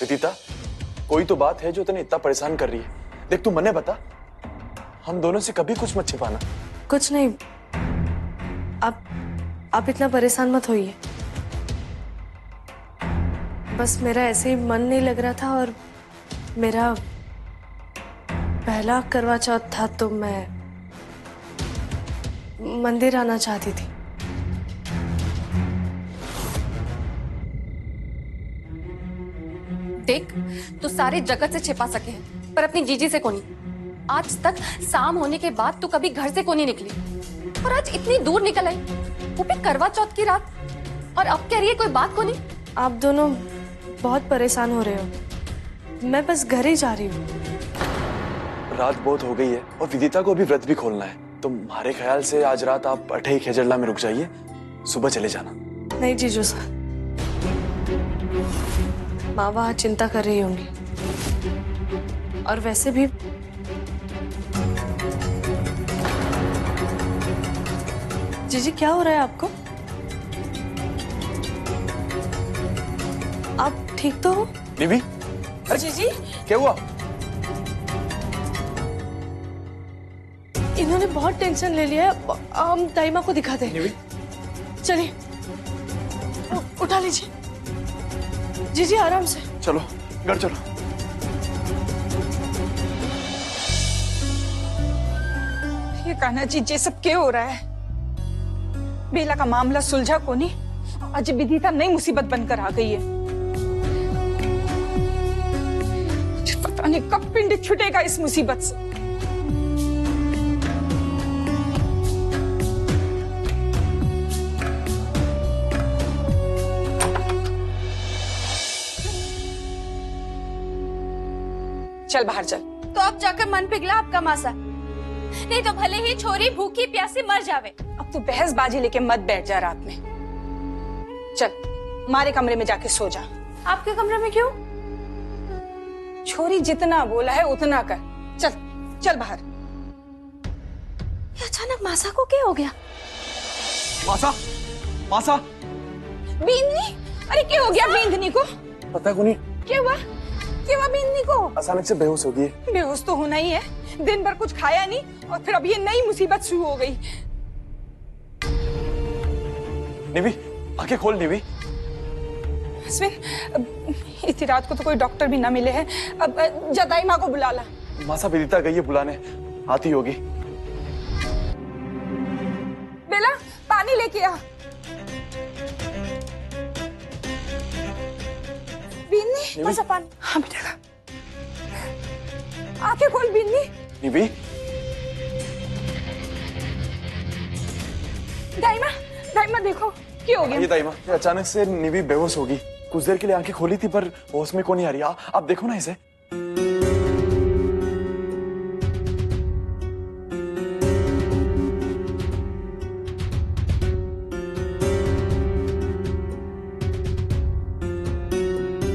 विदिता, कोई तो बात है जो तने इतना परेशान कर रही है। देख, तू मने बता, हम दोनों से कभी कुछ मत छिपाना। कुछ नहीं, आप इतना परेशान मत होइए। बस मेरा ऐसे ही मन नहीं लग रहा था और मेरा पहला करवा चौथ था तो मैं मंदिर आना चाहती थी। देख, तू सारे जगत से छिपा सके हैं पर अपनी जीजी से को नहीं। आज तक शाम होने के बाद तू कभी घर से को नहीं निकली और आज इतनी दूर निकल आई, वो भी करवा चौथ की रात, और अब कह रही है कोई बात को नहीं। आप दोनों बहुत परेशान हो रहे हो, मैं बस घर ही जा रही हूँ। रात बहुत हो गई है और विदिता को भी व्रत भी खोलना है, तो हमारे ख्याल से आज रात आप अठई खेजड़ला में रुक जाइए, सुबह चले जाना। नहीं जीजू सर, माँ वहां चिंता कर रही होंगी, और वैसे भी जीजी क्या हो रहा है आपको? आप ठीक तो हो? निवी, जीजी क्या हुआ? इन्होंने बहुत टेंशन ले लिया है, हम दाइमा को दिखाते हैं। निवी, चलिए उठा लीजिए। जीजी आराम से। चलो घर चलो। ये कान्हा जी, ये सब क्या हो रहा है? बेला का मामला सुलझा को नहीं, आज विदिता नई मुसीबत बनकर आ गई है। पता नहीं कब पिंड छूटेगा इस मुसीबत से। चल बाहर चल। तो अब जाकर मन पिघला आपका मासा, नहीं तो भले ही छोरी भूखी प्यासी मर जावे। अब तू बहसबाजी लेके मत बैठ जा रात में। चल हमारे कमरे में जाके सो जा। आपके कमरे में क्यों? छोरी जितना बोला है उतना कर। चल चल बाहर। ये अचानक मासा को क्या हो गया? मासा, मासा, बींदनी, अरे क्या हो गया बींदनी को? पता को नहीं क्या हुआ? क्या हुआ बींदनी को? अचानक से बेहोश हो गई। बेहोश तो होना ही है, दिन भर कुछ खाया नहीं और फिर अब ये नई मुसीबत शुरू हो गई। निवी, आंखें खोल निवी। अश्विन, इतनी रात को तो कोई डॉक्टर भी ना मिले हैं, अब जा दाई माँ को बुला ला। मासा विदिता गई है बुलाने, आती होगी। बेला पानी लेके आ। बीन्नी, निवी, पानी। हाँ बेटा, आंखें खोल बीन्नी। निवी, दाइमा देखो क्या हो गया? ये दाइमा, ये अचानक से निवी बेहोश होगी। कुछ देर के लिए आंखें खोली थी पर होश में को नहीं आ रही। आप देखो ना इसे।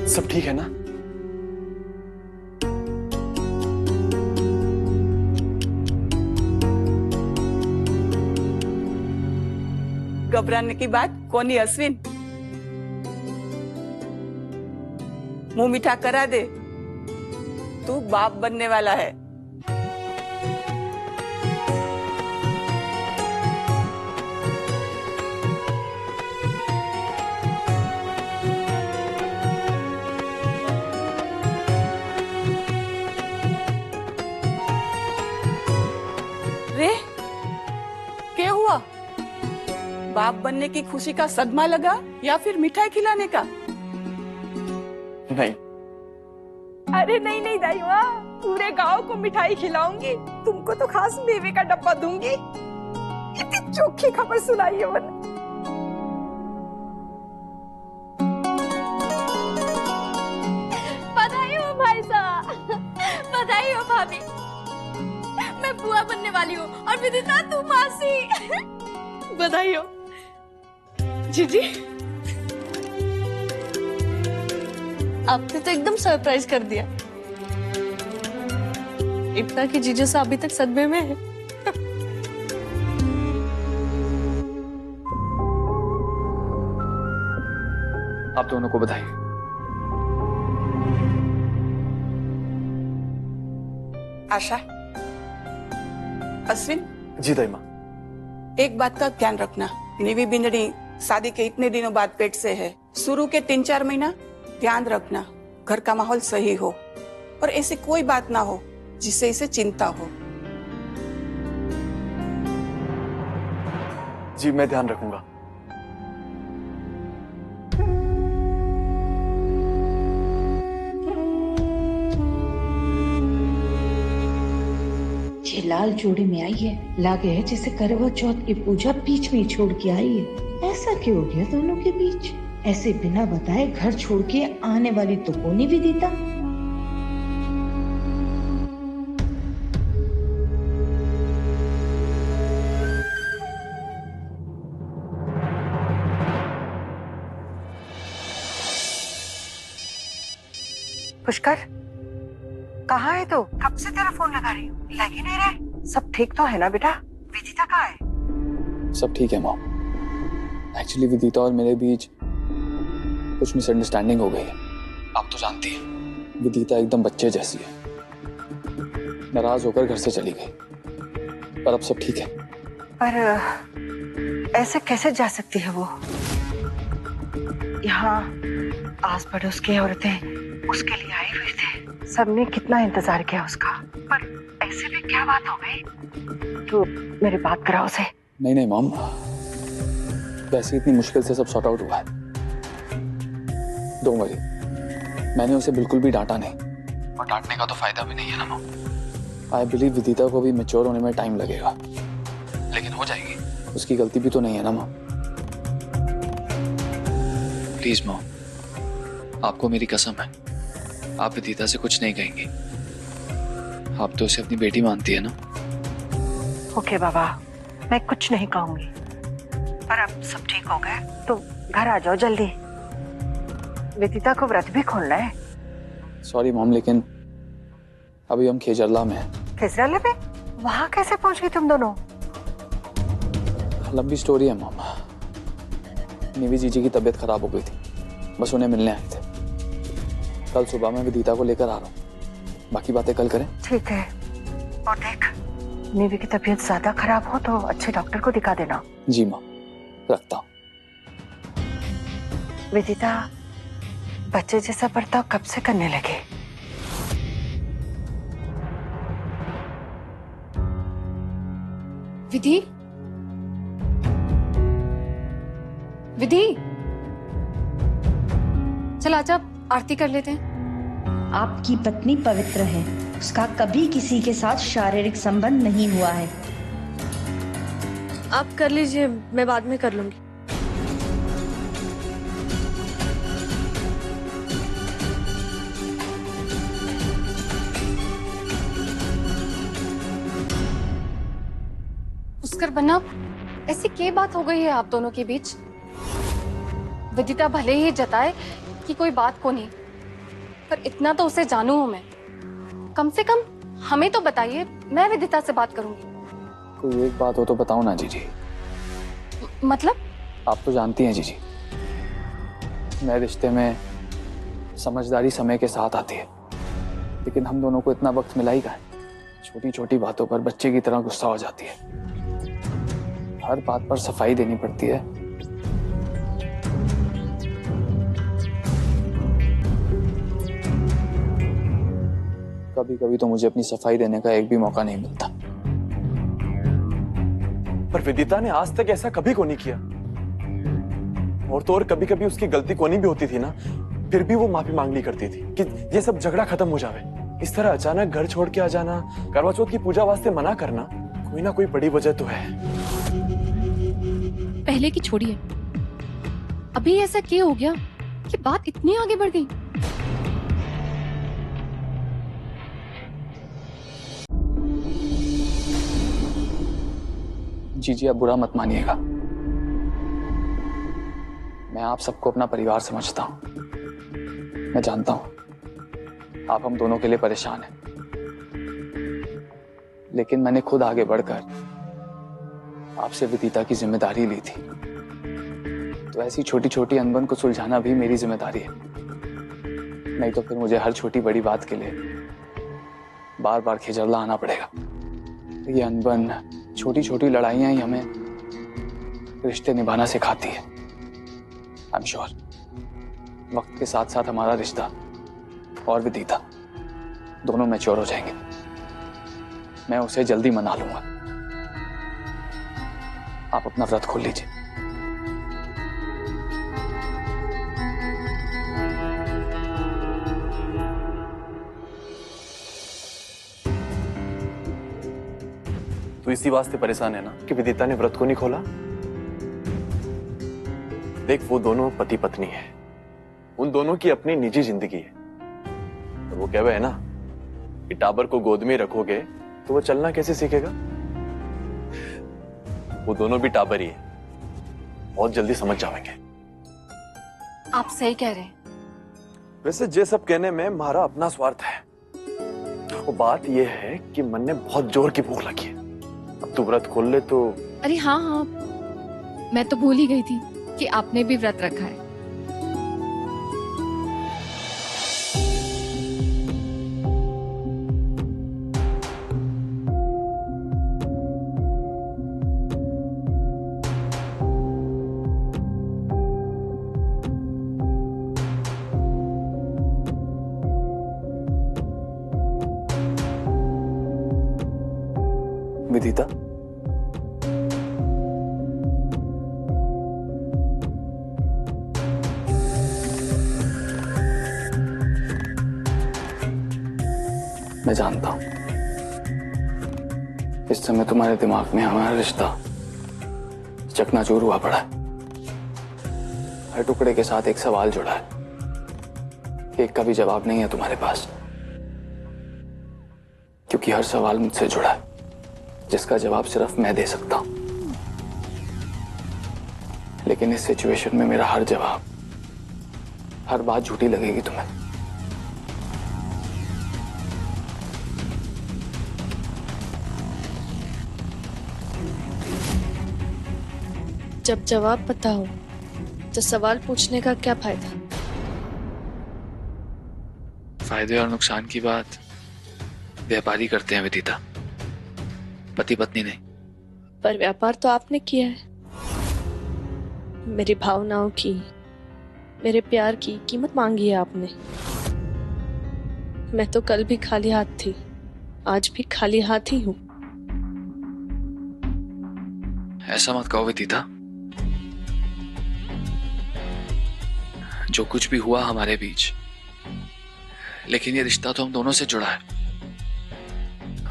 सब ठीक है ना? घबराने की बात कौन है अश्विन? मुंह मीठा करा दे, तू बाप बनने वाला है। रे, क्या हुआ? बाप बनने की खुशी का सदमा लगा या फिर मिठाई खिलाने का? नहीं। अरे नहीं नहीं दाई माँ, पूरे गांव को मिठाई खिलाऊंगी, तुमको तो खास मेवे का डब्बा दूंगी। इतनी चोखी खबर सुनाई है मैंने। बधाई हो भाई साहब, बधाई हो भाभी। मैं बुआ बनने वाली हूँ और विदिता तू मासी। बधाई हो जीजी। आपने तो एकदम सरप्राइज कर दिया, इतना कि जीजू से अभी तक सदमे में है। आप दोनों को बधाई। आशा, अश्विन, जी दाई माँ। एक बात का ध्यान रखना, निवी बिंदड़ी शादी के इतने दिनों बाद पेट से है। शुरू के 3-4 महीना ध्यान रखना, घर का माहौल सही हो और ऐसी कोई बात ना हो जिससे इसे चिंता हो। जी मैं ध्यान रखूंगा। ये लाल जोड़ी में आई है, लागे है जैसे करवा चौथ की पूजा बीच में ही छोड़ के आई है। ऐसा क्यों हो गया दोनों के बीच? ऐसे बिना बताए घर छोड़ के आने वाली तो कौन ही विदिता। पुष्कर, कहाँ है तू? कब से तेरा फोन लगा रही हूँ, लग ही नहीं रहा। सब ठीक तो है ना बेटा? विदिता कहाँ है? सब ठीक है मॉम। एक्चुअली विदिता और मेरे बीच कुछ मिसअंडरस्टैंडिंग हो गई है। आप तो जानती हैं विदिता एकदम बच्चे जैसी है। नाराज होकर घर से चली गई, पर अब सब ठीक है। पर ऐसे कैसे जा सकती है वो? यहाँ आस पड़ोस की औरतें उसके लिए आई हुई थे, सबने कितना इंतजार किया उसका, पर ऐसे में क्या बात हो गई? तू मेरी बात करा उसे। नहीं नहीं मॉम, वैसे इतनी मुश्किल से सब सॉर्ट आउट हुआ है। डोंट वरी, मैंने उसे बिल्कुल भी डांटा नहीं, और डांटने का तो फायदा भी नहीं है ना मॉम। आई बिलीव विदिता को भी मैच्योर होने में टाइम लगेगा, लेकिन हो जाएगी। उसकी गलती भी तो नहीं है ना मॉम। प्लीज मॉम, आपको मेरी कसम है, आप विदिता से कुछ नहीं कहेंगी। आप तो उसे अपनी बेटी मानती है ना? ओके बाबा, मैं कुछ नहीं कहूंगी, पर अब सब ठीक हो गया तो घर आ जाओ जल्दी। विदिता को व्रत भी खोलना है। सॉरी मॉम, लेकिन अभी हम खेजरला में हैं। खेजराले में? वहां कैसे पहुंच गई तुम दोनों? लंबी स्टोरी है मॉम। निवी जीजी की तबीयत खराब हो गई थी, बस उन्हें मिलने आए थे। कल सुबह मैं विदिता को लेकर आ रहा हूँ, बाकी बातें कल करें। ठीक है, और देख निवी की तबीयत ज्यादा खराब हो तो अच्छे डॉक्टर को दिखा देना। जी माँ, रखता हूँ। विदिता बच्चे जैसा बर्ताव कब से करने लगे? विधि, विधि, चल आजा आरती कर लेते हैं। आपकी पत्नी पवित्र है, उसका कभी किसी के साथ शारीरिक संबंध नहीं हुआ है। आप कर लीजिए, मैं बाद में कर लूंगी। पुष्कर बन्ना, ऐसी क्या बात हो गई है आप दोनों के बीच? विदिता भले ही जताए कि कोई बात को नहीं, पर इतना तो उसे जानू हूं मैं। कम से कम हमें तो बताइए, मैं विदिता से बात करूंगी। कोई एक बात हो तो बताओ ना जीजी। मतलब? आप तो जानती हैं जीजी, नए रिश्ते में समझदारी समय के साथ आती है, लेकिन हम दोनों को इतना वक्त मिला ही कहाँ है। छोटी छोटी बातों पर बच्चे की तरह गुस्सा हो जाती है, हर बात पर सफाई देनी पड़ती है। कभी कभी तो मुझे अपनी सफाई देने का एक भी मौका नहीं मिलता। पर विदिता ने आज तक ऐसा कभी को नहीं किया, और तो और कभी कभी उसकी गलती कोनी भी होती थी ना, फिर भी वो माफी मांग ली करती थी कि ये सब झगड़ा खत्म हो जावे। इस तरह अचानक घर छोड़ के आ जाना, करवा चौथ की पूजा वास्ते मना करना, कोई ना कोई बड़ी वजह तो है। पहले की छोड़िए, अभी ऐसा क्या हो गया कि बात इतनी आगे बढ़ गई? जीजी आप बुरा मत मानिएगा, मैं आप सबको अपना परिवार समझता हूं। मैं जानता हूं आप हम दोनों के लिए परेशान हैं, लेकिन मैंने खुद आगे बढ़कर आपसे विदिता की जिम्मेदारी ली थी, तो ऐसी छोटी छोटी अनबन को सुलझाना भी मेरी जिम्मेदारी है। नहीं तो फिर मुझे हर छोटी बड़ी बात के लिए बार बार खिजरला आना पड़ेगा। ये अनबन, छोटी छोटी लड़ाइयां ही हमें रिश्ते निभाना सिखाती है। आई एम श्योर वक्त के साथ साथ हमारा रिश्ता और विदिता दोनों मैच्योर हो जाएंगे। मैं उसे जल्दी मना लूंगा। आप अपना व्रत खोल लीजिए। तो इसी वास्ते परेशान है ना कि विदिता ने व्रत को नहीं खोला। देख, वो दोनों पति पत्नी है, उन दोनों की अपनी निजी जिंदगी है। तो वो कहवे है ना कि टाबर को गोद में रखोगे तो वो चलना कैसे सीखेगा। वो दोनों भी टाबर ही है, बहुत जल्दी समझ जाएंगे। आप सही कह रहे हैं। वैसे ये सब कहने में हमारा अपना स्वार्थ है। वो बात ये है कि मन ने बहुत जोर की भूख लगी है। अब तू व्रत खोल ले तो। अरे हाँ हाँ, मैं तो भूल ही गई थी कि आपने भी व्रत रखा है। विदिता, मैं जानता हूं इस समय तुम्हारे दिमाग में हमारा रिश्ता चकनाचूर हुआ पड़ा है। हर टुकड़े के साथ एक सवाल जुड़ा है, एक का भी जवाब नहीं है तुम्हारे पास, क्योंकि हर सवाल मुझसे जुड़ा है जिसका जवाब सिर्फ मैं दे सकता हूं। लेकिन इस सिचुएशन में मेरा हर जवाब, हर बात झूठी लगेगी तुम्हें। जब जवाब पता हो तो सवाल पूछने का क्या फायदा। फायदे और नुकसान की बात व्यापारी करते हैं विदिता, पति पत्नी नहीं। पर व्यापार तो आपने किया है। मेरी भावनाओं की, मेरे प्यार की कीमत मांगी है आपने। मैं तो कल भी खाली हाथ थी, आज भी खाली हाथ ही हूं। ऐसा मत कहो विदिता। जो कुछ भी हुआ हमारे बीच, लेकिन ये रिश्ता तो हम दोनों से जुड़ा है।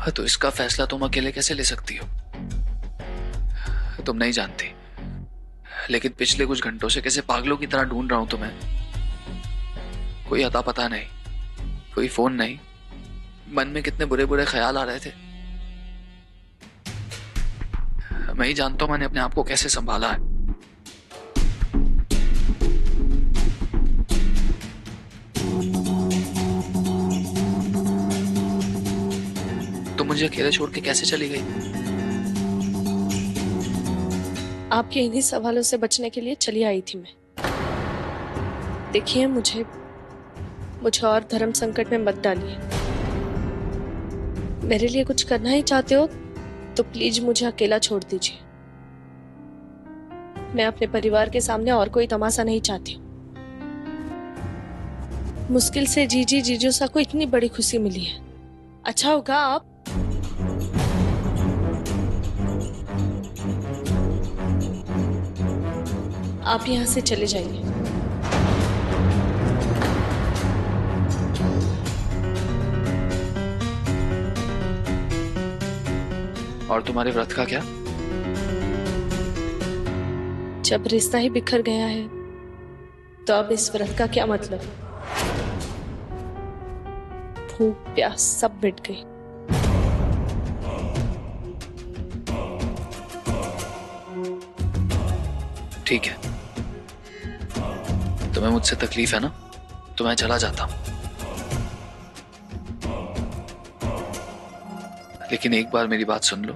तो इसका फैसला तुम अकेले कैसे ले सकती हो? तुम नहीं जानती, लेकिन पिछले कुछ घंटों से कैसे पागलों की तरह ढूंढ रहा हूं तुम्हें। कोई अता पता नहीं, कोई फोन नहीं, मन में कितने बुरे बुरे ख्याल आ रहे थे। मैं ही जानता हूं मैंने अपने आप को कैसे संभाला है। तुम मुझे अकेले छोड़ के कैसे चली गई? आपके इन्हीं सवालों से बचने के लिए चली आई थी मैं। देखिए, मुझे और धर्म संकट में मत डालिए। मेरे लिए कुछ करना ही चाहते हो तो प्लीज मुझे अकेला छोड़ दीजिए। मैं अपने परिवार के सामने और कोई तमाशा नहीं चाहती। मुश्किल से जीजू सा को इतनी बड़ी खुशी मिली है। अच्छा होगा आप यहां से चले जाइए। और तुम्हारे व्रत का क्या? जब रिश्ता ही बिखर गया है तो अब इस व्रत का क्या मतलब? भूख प्यास सब मिट गई। ठीक है, तुम्हें मुझसे तकलीफ है ना, तो मैं चला जाता हूं। लेकिन एक बार मेरी बात सुन लो।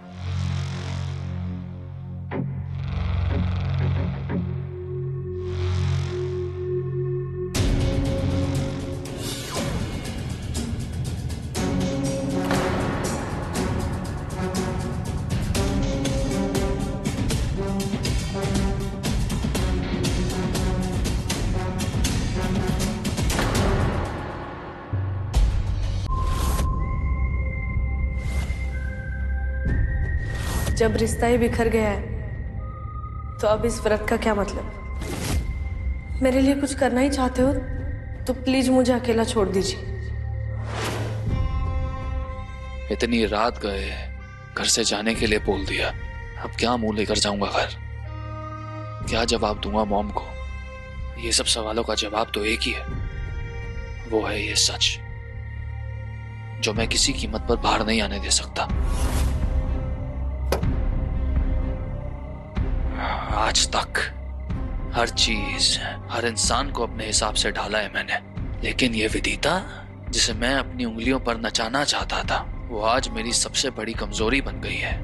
जब रिश्ता ही बिखर गया है तो अब इस व्रत का क्या मतलब? मेरे लिए कुछ करना ही चाहते हो तो प्लीज मुझे अकेला छोड़ दीजिए। इतनी रात गए, घर से जाने के लिए बोल दिया, अब क्या मुंह लेकर जाऊंगा घर? क्या जवाब दूंगा मॉम को? ये सब सवालों का जवाब तो एक ही है, वो है ये सच, जो मैं किसी कीमत पर बाहर नहीं आने दे सकता। आज तक हर चीज, हर इंसान को अपने हिसाब से ढाला है मैंने, लेकिन ये विदिता जिसे मैं अपनी उंगलियों पर नचाना चाहता था, वो आज मेरी सबसे बड़ी कमजोरी बन गई है।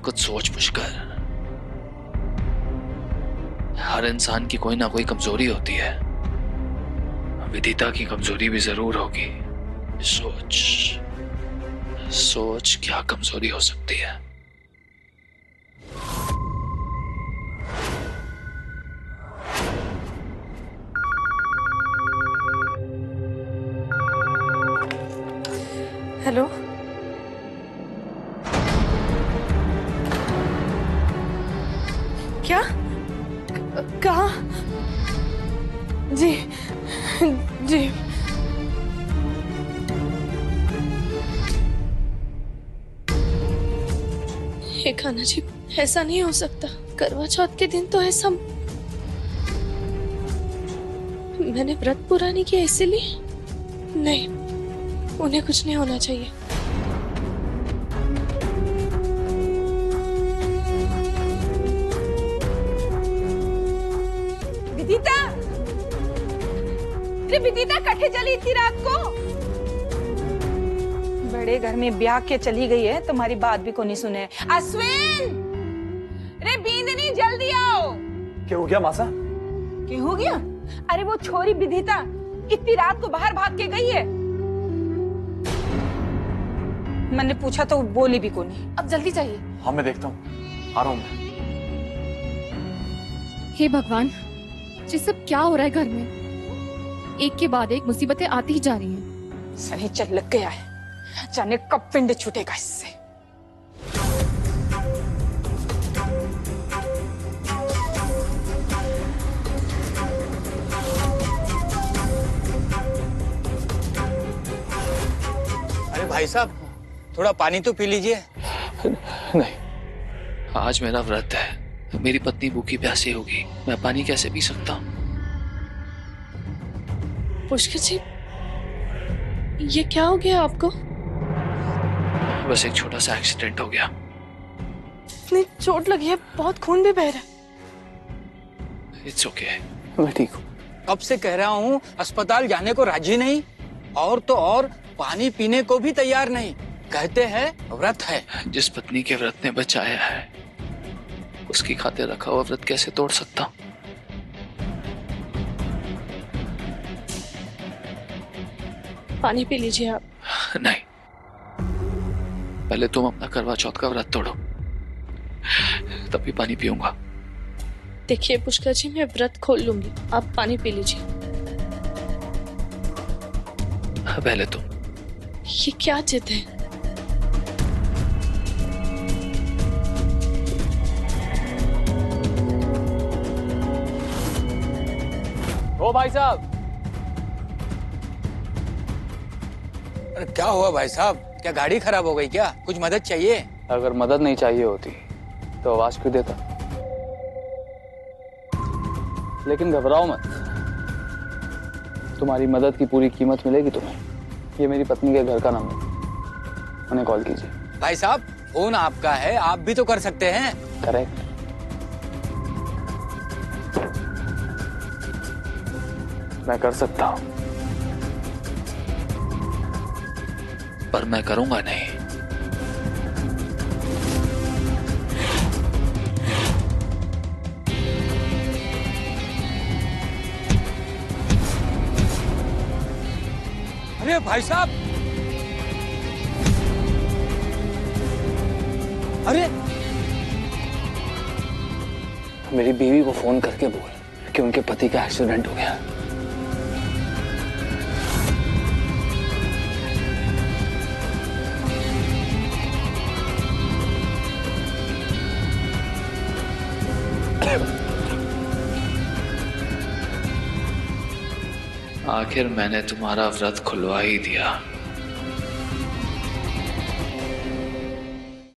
कुछ सोच पुष्कर, हर इंसान की कोई ना कोई कमजोरी होती है, विदिता की कमजोरी भी जरूर होगी। सोच सोच क्या कमजोरी हो सकती है। हेलो, क्या? कहाँ? जी जी, हे कान्हा जी, ऐसा नहीं हो सकता। करवा चौथ के दिन तो ऐसा मैंने व्रत पूरा नहीं किया इसीलिए। नहीं, उन्हें कुछ नहीं होना चाहिए। विदिता, अरे विदिता कठे चली इतनी रात को? बड़े घर में ब्याह के चली गई है, तुम्हारी बात भी को नहीं सुने। अश्विन, अरे बींदनी जल्दी आओ। क्या हो गया मासा? क्या हो गया? अरे वो छोरी विदिता इतनी रात को बाहर भाग के गई है। मैंने पूछा तो बोली भी को नहीं। अब जल्दी चाहिए। हाँ मैं देखता हूँ, आ रहा हूँ मैं। हे भगवान, ये सब क्या हो रहा है घर में? एक के बाद एक मुसीबतें आती ही जा रही हैं। सही चल लग गया है, जाने कब पिंड छूटेगा इससे। अरे भाई साहब, थोड़ा पानी तो पी लीजिए। नहीं, आज मेरा व्रत है, मेरी पत्नी भूखी प्यासी होगी, मैं पानी कैसे पी सकता हूँ? पुष्कर जी, ये क्या हो गया आपको? बस एक छोटा सा एक्सीडेंट हो गया। इतनी चोट लगी है, बहुत खून भी बह रहा है। इट्स ओके, मैं ठीक हूँ। कब से कह रहा हूँ अस्पताल जाने को राजी नहीं, और तो और पानी पीने को भी तैयार नहीं। कहते हैं व्रत है। जिस पत्नी के व्रत ने बचाया है, उसकी खातिर रखा हुआ व्रत कैसे तोड़ सकता हूँ? पानी पी लीजिए आप। नहीं, पहले तुम अपना करवा चौथ का व्रत तोड़ो, तभी पानी पीऊंगा। देखिए पुष्कर जी, मैं व्रत खोल लूंगी, आप पानी पी लीजिए। पहले तुम। ये क्या जिद है? ओ भाई साहब। अरे क्या हुआ भाई साहब, क्या गाड़ी खराब हो गई क्या? कुछ मदद चाहिए? अगर मदद नहीं चाहिए होती तो आवाज क्यों देता? लेकिन घबराओ मत, तुम्हारी मदद की पूरी कीमत मिलेगी तुम्हें। ये मेरी पत्नी के घर का नंबर, उन्हें कॉल कीजिए। भाई साहब, फोन आपका है, आप भी तो कर सकते हैं। करेक्ट। मैं कर सकता हूं, पर मैं करूंगा नहीं। अरे भाई साहब, अरे मेरी बीवी को फोन करके बोल कि उनके पति का एक्सीडेंट हो गया। आखिर मैंने तुम्हारा व्रत खुलवा ही दिया।